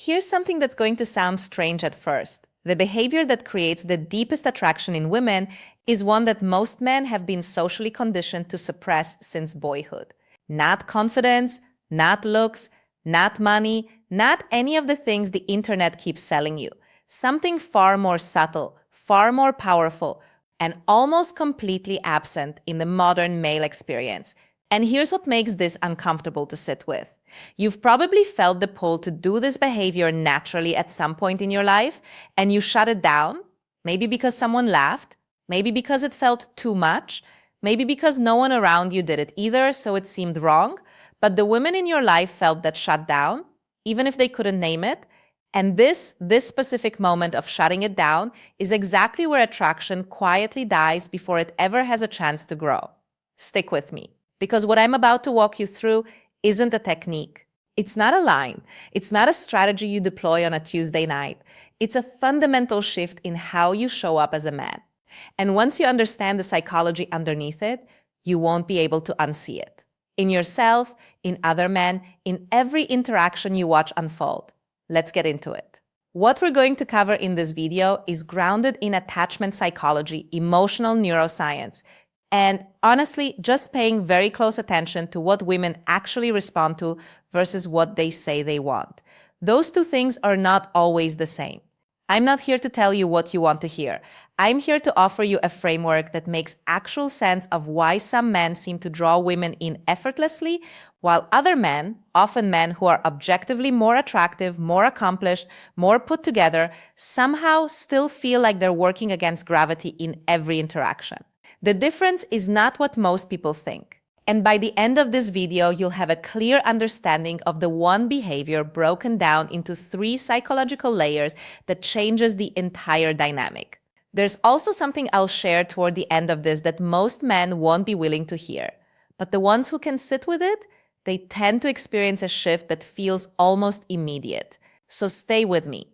Here's something that's going to sound strange at first. The behavior that creates the deepest attraction in women is one that most men have been socially conditioned to suppress since boyhood. Not confidence, not looks, not money, not any of the things the internet keeps selling you. Something far more subtle, far more powerful, and almost completely absent in the modern male experience. And here's what makes this uncomfortable to sit with. You've probably felt the pull to do this behavior naturally at some point in your life, and you shut it down, maybe because someone laughed, maybe because it felt too much, maybe because no one around you did it either, so it seemed wrong, but the women in your life felt that shut down, even if they couldn't name it. And this specific moment of shutting it down is exactly where attraction quietly dies before it ever has a chance to grow. Stick with me, because what I'm about to walk you through isn't a technique. It's not a line. It's not a strategy you deploy on a Tuesday night. It's a fundamental shift in how you show up as a man. And once you understand the psychology underneath it, you won't be able to unsee it. In yourself, in other men, in every interaction you watch unfold. Let's get into it. What we're going to cover in this video is grounded in attachment psychology, emotional neuroscience, and honestly, just paying very close attention to what women actually respond to versus what they say they want. Those two things are not always the same. I'm not here to tell you what you want to hear. I'm here to offer you a framework that makes actual sense of why some men seem to draw women in effortlessly, while other men, often men who are objectively more attractive, more accomplished, more put together, somehow still feel like they're working against gravity in every interaction. The difference is not what most people think. And by the end of this video, you'll have a clear understanding of the one behavior broken down into 3 psychological layers that changes the entire dynamic. There's also something I'll share toward the end of this that most men won't be willing to hear. But the ones who can sit with it, they tend to experience a shift that feels almost immediate. So stay with me.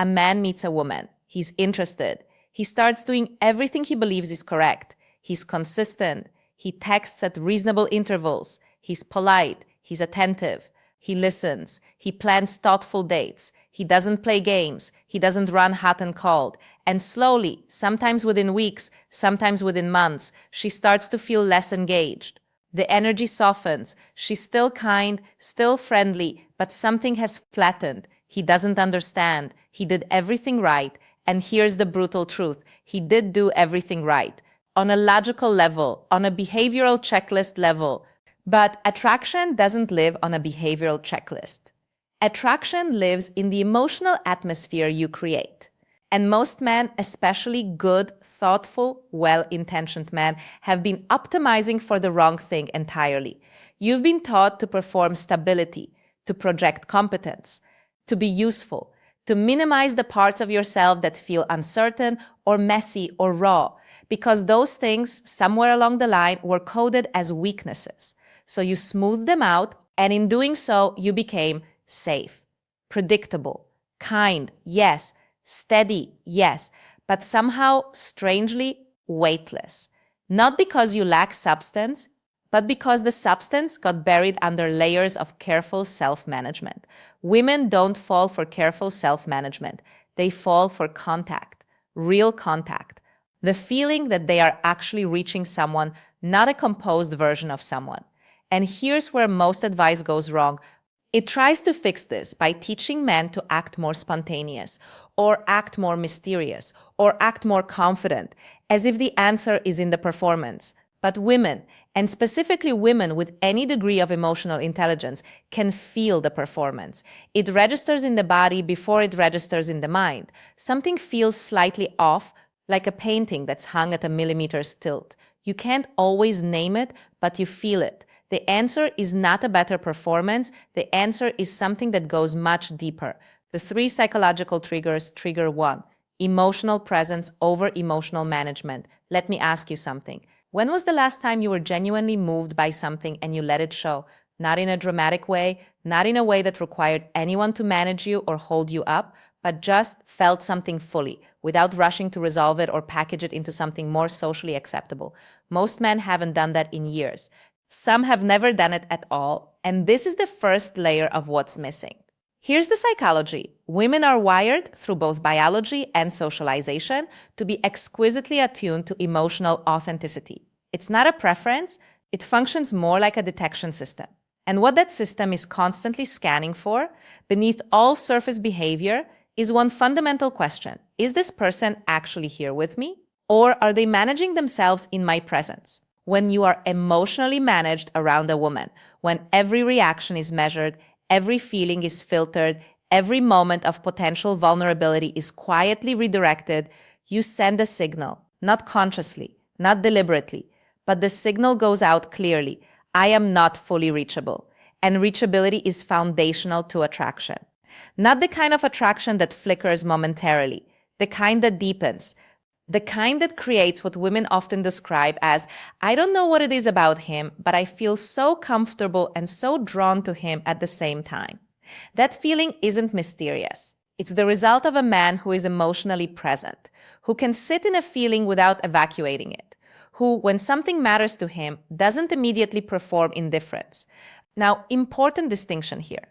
A man meets a woman. He's interested. He starts doing everything he believes is correct. He's consistent. He texts at reasonable intervals. He's polite. He's attentive. He listens. He plans thoughtful dates. He doesn't play games. He doesn't run hot and cold. And slowly, sometimes within weeks, sometimes within months, she starts to feel less engaged. The energy softens. She's still kind, still friendly, but something has flattened. He doesn't understand. He did everything right. And here's the brutal truth. He did do everything right. On a logical level, on a behavioral checklist level. But attraction doesn't live on a behavioral checklist. Attraction lives in the emotional atmosphere you create. And most men, especially good, thoughtful, well-intentioned men, have been optimizing for the wrong thing entirely. You've been taught to perform stability, to project competence, to be useful, to minimize the parts of yourself that feel uncertain or messy or raw, because those things somewhere along the line were coded as weaknesses. So you smoothed them out, and in doing so, you became safe, predictable, kind, yes, steady, yes, but somehow strangely weightless. Not because you lack substance, but because the substance got buried under layers of careful self-management. Women don't fall for careful self-management. They fall for contact, real contact. The feeling that they are actually reaching someone, not a composed version of someone. And here's where most advice goes wrong. It tries to fix this by teaching men to act more spontaneous, or act more mysterious, or act more confident, as if the answer is in the performance. But women, and specifically women with any degree of emotional intelligence, can feel the performance. It registers in the body before it registers in the mind. Something feels slightly off, like a painting that's hung at a millimeter's tilt. You can't always name it, but you feel it. The answer is not a better performance. The answer is something that goes much deeper. The 3 psychological triggers. Trigger 1, emotional presence over emotional management. Let me ask you something. When was the last time you were genuinely moved by something and you let it show? Not in a dramatic way, not in a way that required anyone to manage you or hold you up, but just felt something fully, without rushing to resolve it or package it into something more socially acceptable. Most men haven't done that in years. Some have never done it at all, and this is the first layer of what's missing. Here's the psychology. Women are wired through both biology and socialization to be exquisitely attuned to emotional authenticity. It's not a preference, it functions more like a detection system. And what that system is constantly scanning for, beneath all surface behavior, is one fundamental question. Is this person actually here with me? Or are they managing themselves in my presence? When you are emotionally managed around a woman, when every reaction is measured, every feeling is filtered, every moment of potential vulnerability is quietly redirected, you send a signal, not consciously, not deliberately, but the signal goes out clearly. I am not fully reachable. And reachability is foundational to attraction. Not the kind of attraction that flickers momentarily, the kind that deepens, the kind that creates what women often describe as, I don't know what it is about him, but I feel so comfortable and so drawn to him at the same time. That feeling isn't mysterious. It's the result of a man who is emotionally present, who can sit in a feeling without evacuating it, who, when something matters to him, doesn't immediately perform indifference. Now, important distinction here.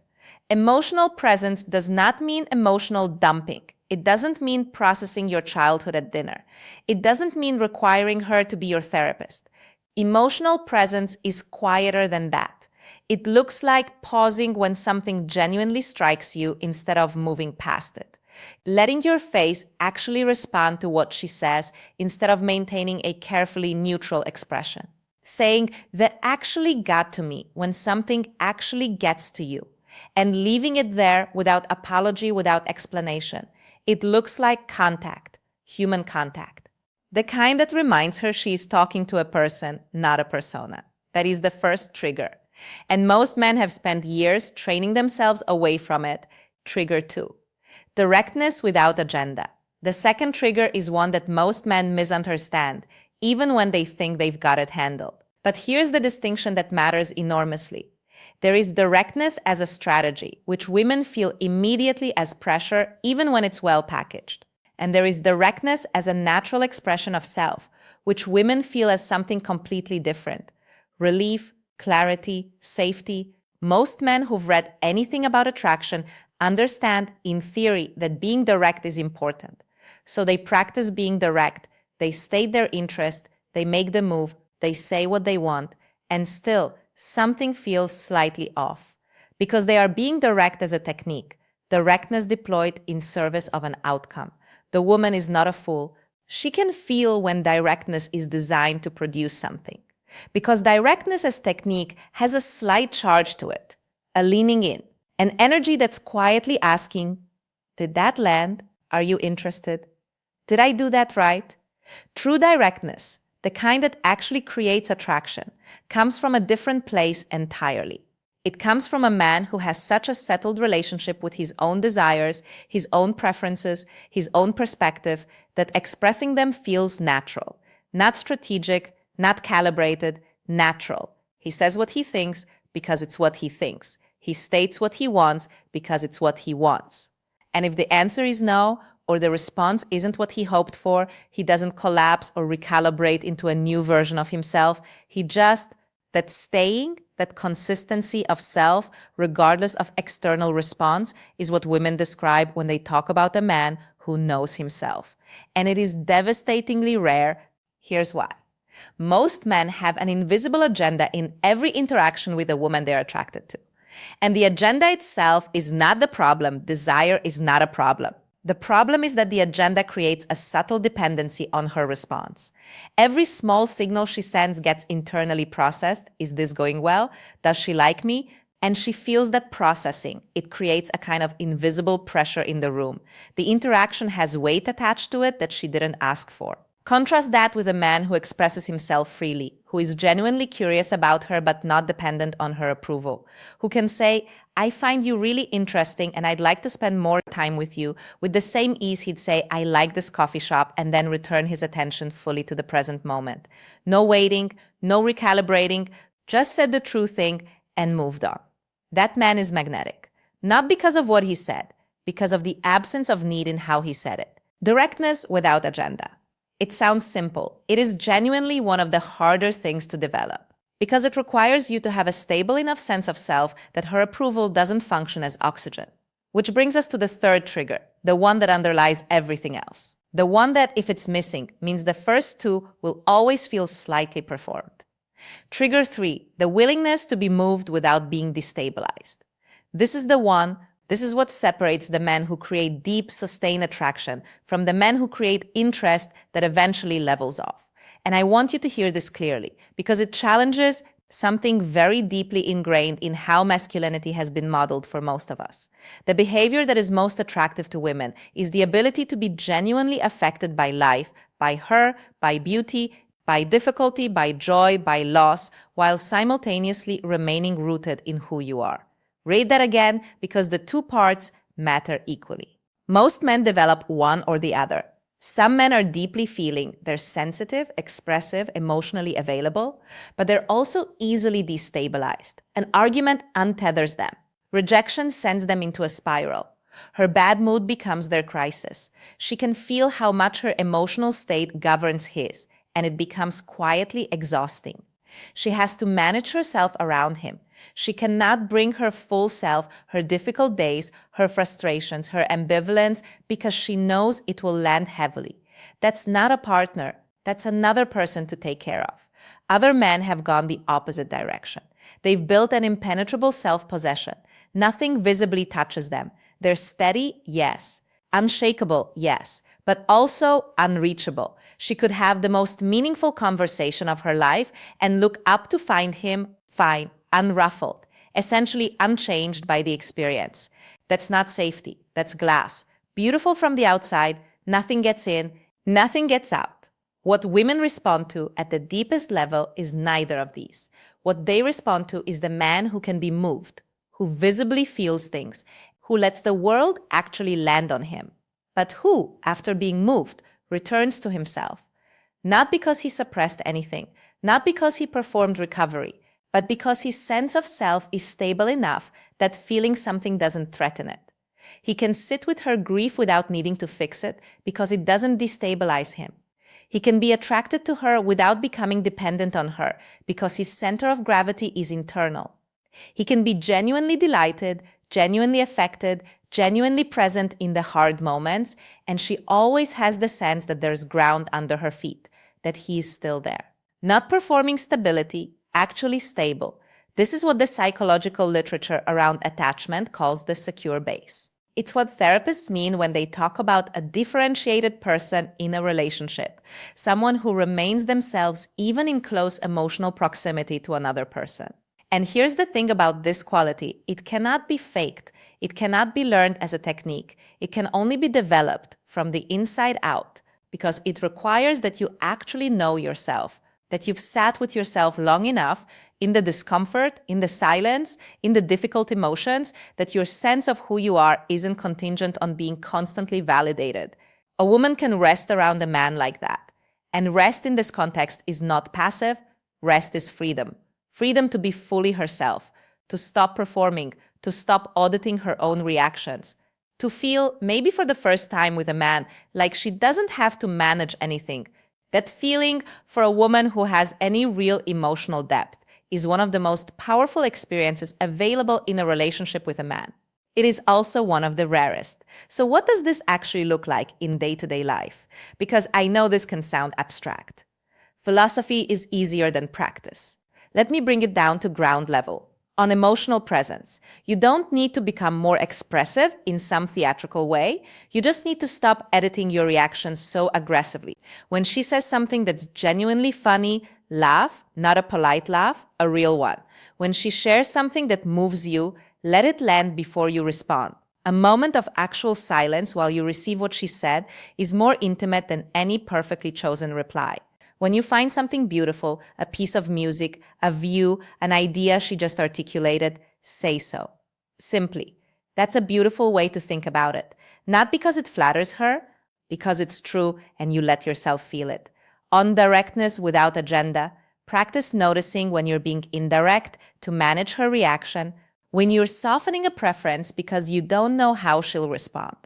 Emotional presence does not mean emotional dumping. It doesn't mean processing your childhood at dinner. It doesn't mean requiring her to be your therapist. Emotional presence is quieter than that. It looks like pausing when something genuinely strikes you instead of moving past it. Letting your face actually respond to what she says instead of maintaining a carefully neutral expression. Saying, that actually got to me when something actually gets to you. And leaving it there without apology, without explanation. It looks like contact, human contact. The kind that reminds her she is talking to a person, not a persona. That is the first trigger. And most men have spent years training themselves away from it. Trigger 2. Directness without agenda. The second trigger is one that most men misunderstand, even when they think they've got it handled. But here's the distinction that matters enormously. There is directness as a strategy, which women feel immediately as pressure, even when it's well packaged. And there is directness as a natural expression of self, which women feel as something completely different. Relief, clarity, safety. Most men who've read anything about attraction understand, in theory, that being direct is important. So they practice being direct, they state their interest, they make the move, they say what they want, and still, something feels slightly off. Because they are being direct as a technique, directness deployed in service of an outcome. The woman is not a fool. She can feel when directness is designed to produce something. Because directness as technique has a slight charge to it, a leaning in, an energy that's quietly asking, did that land? Are you interested? Did I do that right? True directness, the kind that actually creates attraction, comes from a different place entirely. It comes from a man who has such a settled relationship with his own desires, his own preferences, his own perspective, that expressing them feels natural, not strategic, not calibrated, natural. He says what he thinks because it's what he thinks. He states what he wants because it's what he wants. And if the answer is no, or the response isn't what he hoped for, he doesn't collapse or recalibrate into a new version of himself. That staying, that consistency of self, regardless of external response, is what women describe when they talk about a man who knows himself. And it is devastatingly rare. Here's why. Most men have an invisible agenda in every interaction with a woman they're attracted to. And the agenda itself is not the problem. Desire is not a problem. The problem is that the agenda creates a subtle dependency on her response. Every small signal she sends gets internally processed. Is this going well? Does she like me? And she feels that processing. It creates a kind of invisible pressure in the room. The interaction has weight attached to it that she didn't ask for. Contrast that with a man who expresses himself freely, who is genuinely curious about her but not dependent on her approval, who can say, I find you really interesting and I'd like to spend more time with you, with the same ease he'd say, I like this coffee shop, and then return his attention fully to the present moment. No waiting, no recalibrating, just said the true thing and moved on. That man is magnetic, not because of what he said, because of the absence of need in how he said it. Directness without agenda. It sounds simple. It is genuinely one of the harder things to develop because it requires you to have a stable enough sense of self that her approval doesn't function as oxygen. Which brings us to the third trigger, the one that underlies everything else. The one that, if it's missing, means the first two will always feel slightly performed. Trigger 3, the willingness to be moved without being destabilized. This is what separates the men who create deep, sustained attraction from the men who create interest that eventually levels off. And I want you to hear this clearly, because it challenges something very deeply ingrained in how masculinity has been modeled for most of us. The behavior that is most attractive to women is the ability to be genuinely affected by life, by her, by beauty, by difficulty, by joy, by loss, while simultaneously remaining rooted in who you are. Read that again, because the two parts matter equally. Most men develop one or the other. Some men are deeply feeling, they're sensitive, expressive, emotionally available, but they're also easily destabilized. An argument untethers them. Rejection sends them into a spiral. Her bad mood becomes their crisis. She can feel how much her emotional state governs his, and it becomes quietly exhausting. She has to manage herself around him. She cannot bring her full self, her difficult days, her frustrations, her ambivalence, because she knows it will land heavily. That's not a partner. That's another person to take care of. Other men have gone the opposite direction. They've built an impenetrable self-possession. Nothing visibly touches them. They're steady, yes. Unshakable, yes, but also unreachable. She could have the most meaningful conversation of her life and look up to find him fine, unruffled, essentially unchanged by the experience. That's not safety. That's glass. Beautiful from the outside, nothing gets in, nothing gets out. What women respond to at the deepest level is neither of these. What they respond to is the man who can be moved, who visibly feels things, who lets the world actually land on him, but who, after being moved, returns to himself. Not because he suppressed anything, not because he performed recovery, but because his sense of self is stable enough that feeling something doesn't threaten it. He can sit with her grief without needing to fix it because it doesn't destabilize him. He can be attracted to her without becoming dependent on her because his center of gravity is internal. He can be genuinely delighted, genuinely affected, genuinely present in the hard moments, and she always has the sense that there's ground under her feet, that he is still there. Not performing stability, actually stable. This is what the psychological literature around attachment calls the secure base. It's what therapists mean when they talk about a differentiated person in a relationship, someone who remains themselves even in close emotional proximity to another person. And here's the thing about this quality. It cannot be faked. It cannot be learned as a technique. It can only be developed from the inside out because it requires that you actually know yourself, that you've sat with yourself long enough in the discomfort, in the silence, in the difficult emotions, that your sense of who you are isn't contingent on being constantly validated. A woman can rest around a man like that. And rest in this context is not passive. Rest is freedom. Freedom to be fully herself, to stop performing, to stop auditing her own reactions, to feel, maybe for the first time with a man, like she doesn't have to manage anything. That feeling, for a woman who has any real emotional depth, is one of the most powerful experiences available in a relationship with a man. It is also one of the rarest. So what does this actually look like in day-to-day life? Because I know this can sound abstract. Philosophy is easier than practice. Let me bring it down to ground level. On emotional presence, you don't need to become more expressive in some theatrical way. You just need to stop editing your reactions so aggressively. When she says something that's genuinely funny, laugh, not a polite laugh, a real one. When she shares something that moves you, let it land before you respond. A moment of actual silence while you receive what she said is more intimate than any perfectly chosen reply. When you find something beautiful, a piece of music, a view, an idea she just articulated, say so. Simply. That's a beautiful way to think about it. Not because it flatters her, because it's true and you let yourself feel it. On directness without agenda, practice noticing when you're being indirect to manage her reaction, when you're softening a preference because you don't know how she'll respond.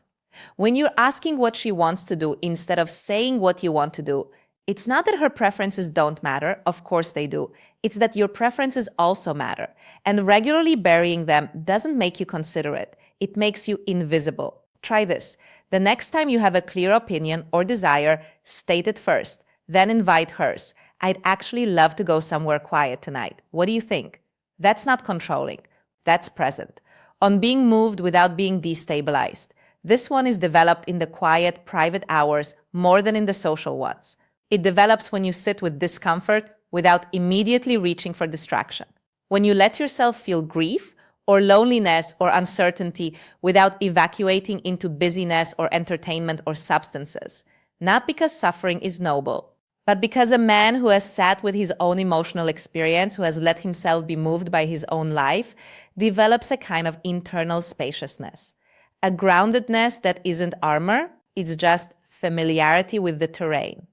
When you're asking what she wants to do instead of saying what you want to do, it's not that her preferences don't matter, of course they do. It's that your preferences also matter. And regularly burying them doesn't make you considerate. It makes you invisible. Try this. The next time you have a clear opinion or desire, state it first, then invite hers. I'd actually love to go somewhere quiet tonight. What do you think? That's not controlling. That's present. On being moved without being destabilized. This one is developed in the quiet, private hours more than in the social ones. It develops when you sit with discomfort without immediately reaching for distraction. When you let yourself feel grief or loneliness or uncertainty without evacuating into busyness or entertainment or substances. Not because suffering is noble, but because a man who has sat with his own emotional experience, who has let himself be moved by his own life, develops a kind of internal spaciousness. A groundedness that isn't armor, it's just familiarity with the terrain.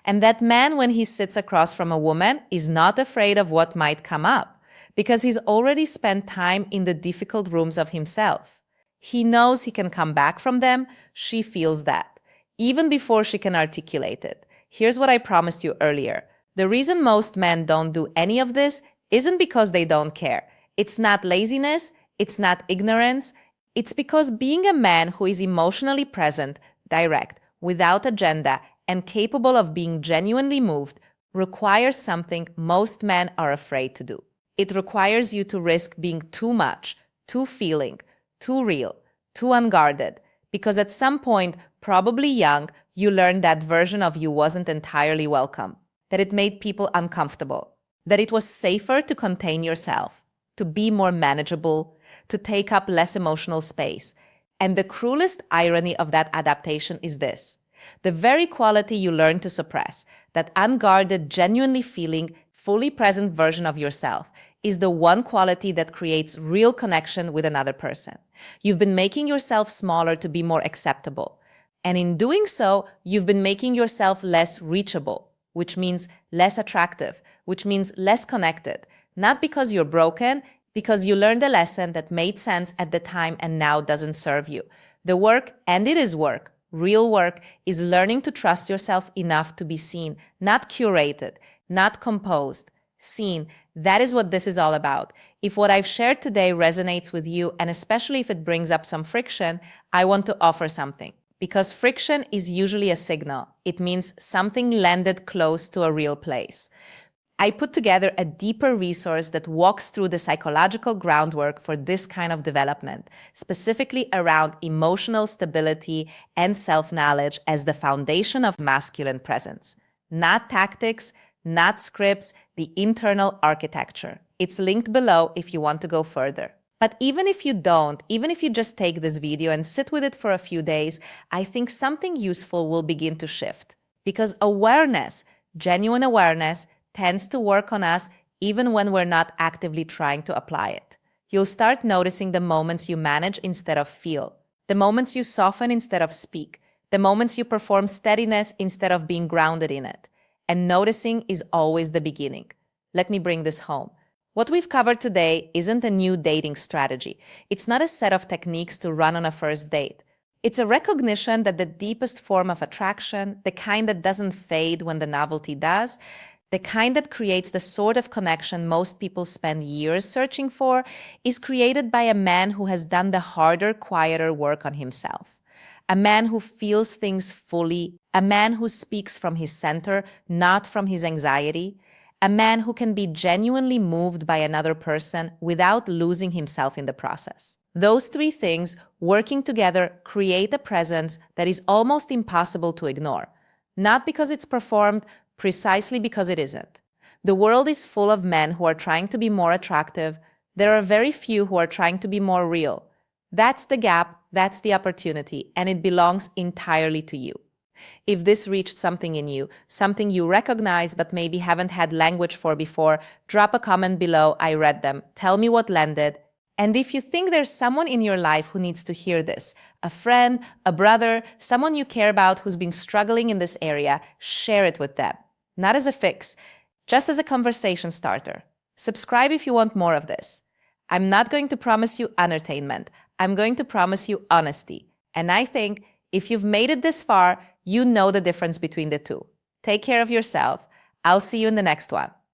And that man, when he sits across from a woman, is not afraid of what might come up, because he's already spent time in the difficult rooms of himself. He knows he can come back from them. She feels that, even before she can articulate it. Here's what I promised you earlier. The reason most men don't do any of this isn't because they don't care. It's not laziness. It's not ignorance. It's because being a man who is emotionally present, direct, without agenda, and capable of being genuinely moved requires something most men are afraid to do. It requires you to risk being too much, too feeling, too real, too unguarded, because at some point, probably young, you learned that version of you wasn't entirely welcome, that it made people uncomfortable, that it was safer to contain yourself, to be more manageable, to take up less emotional space. And the cruelest irony of that adaptation is this. The very quality you learn to suppress, that unguarded, genuinely feeling, fully present version of yourself, is the one quality that creates real connection with another person. You've been making yourself smaller to be more acceptable. And in doing so, you've been making yourself less reachable, which means less attractive, which means less connected. Not because you're broken, because you learned a lesson that made sense at the time and now doesn't serve you. The work, and it is work, real work, is learning to trust yourself enough to be seen, not curated, not composed, seen. That is what this is all about. If what I've shared today resonates with you, and especially if it brings up some friction, I want to offer something. Because friction is usually a signal. It means something landed close to a real place. I put together a deeper resource that walks through the psychological groundwork for this kind of development, specifically around emotional stability and self-knowledge as the foundation of masculine presence. Not tactics, not scripts, the internal architecture. It's linked below if you want to go further. But even if you don't, even if you just take this video and sit with it for a few days, I think something useful will begin to shift. Because awareness, genuine awareness, tends to work on us even when we're not actively trying to apply it. You'll start noticing the moments you manage instead of feel, the moments you soften instead of speak, the moments you perform steadiness instead of being grounded in it. And noticing is always the beginning. Let me bring this home. What we've covered today isn't a new dating strategy. It's not a set of techniques to run on a first date. It's a recognition that the deepest form of attraction, the kind that doesn't fade when the novelty does, the kind that creates the sort of connection most people spend years searching for, is created by a man who has done the harder, quieter work on himself. A man who feels things fully, a man who speaks from his center, not from his anxiety, a man who can be genuinely moved by another person without losing himself in the process. Those three things, working together, create a presence that is almost impossible to ignore. Not because it's performed, precisely because it isn't. The world is full of men who are trying to be more attractive. There are very few who are trying to be more real. That's the gap, that's the opportunity, and it belongs entirely to you. If this reached something in you, something you recognize but maybe haven't had language for before, drop a comment below. I read them. Tell me what landed. And if you think there's someone in your life who needs to hear this, a friend, a brother, someone you care about who's been struggling in this area, share it with them. Not as a fix, just as a conversation starter. Subscribe if you want more of this. I'm not going to promise you entertainment. I'm going to promise you honesty. And I think if you've made it this far, you know the difference between the two. Take care of yourself. I'll see you in the next one.